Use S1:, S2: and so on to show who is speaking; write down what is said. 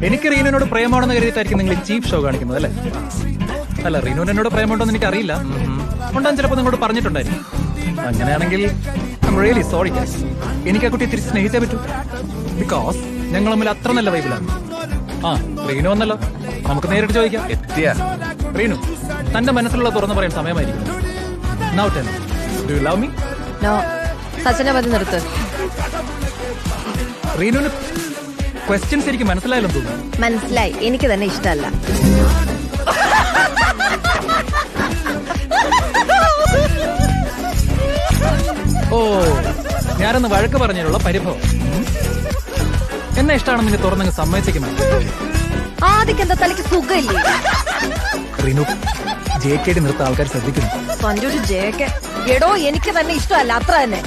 S1: എനിക്ക് റീനുവിനോട് പ്രേമാണെന്ന് കരുതിയിട്ടായിരിക്കും നിങ്ങൾ ചീപ്പ് ഷോ കാണിക്കുന്നത് അല്ലേ? അല്ല, റീനുവിന് എന്നോട് പ്രേമുണ്ടോന്ന് എനിക്ക് അറിയില്ല. ഉണ്ടാകും, ചിലപ്പോൾ നിങ്ങളോട് പറഞ്ഞിട്ടുണ്ടായിരിക്കും. അങ്ങനെയാണെങ്കിൽ റിയലി സോറി ഗൈസ്. എനിക്ക് ആ കുട്ടിയെ തിരിച്ച് സ്നേഹിച്ചേ പറ്റൂ. ബിക്കോസ് ഞങ്ങൾ തമ്മിൽ അത്ര നല്ല വൈബിലാണ്. ആ, റീനു വന്നല്ലോ, നമുക്ക് നേരിട്ട് ചോദിക്കാം. റീനു, തന്റെ മനസ്സിലുള്ള തുറന്നു പറയാൻ സമയമായിരിക്കും. Now tell me, do you love me?
S2: No, സച്ചിനെ പറ്റി നിർത്ത്.
S1: റീനുവിന് ക്വസ്റ്റ്യൻസ് എനിക്ക് മനസ്സിലായാലും തോന്നുന്നു.
S2: മനസ്സിലായി, എനിക്ക് തന്നെ ഇഷ്ടമല്ല.
S1: ഓ, ഞാനൊന്ന് വഴക്ക് പറഞ്ഞതിനുള്ള പരിഭവം. എന്നെ ഇഷ്ടമാണെന്ന് നിന്നെ തുറന്നങ്ങ് സമ്മതിച്ചേക്കുമോ?
S2: ആദ്യം എന്താ തലയ്ക്ക് സുഖമില്ലേ?
S1: റീനു, JKD നിർത്ത ആൾക്കാർ ശ്രദ്ധിക്കുന്നു.
S2: തന്റെ ഒരു ജേക്കെ. എടോ, എനിക്ക് തന്നെ ഇഷ്ടമല്ല, അത്ര തന്നെ.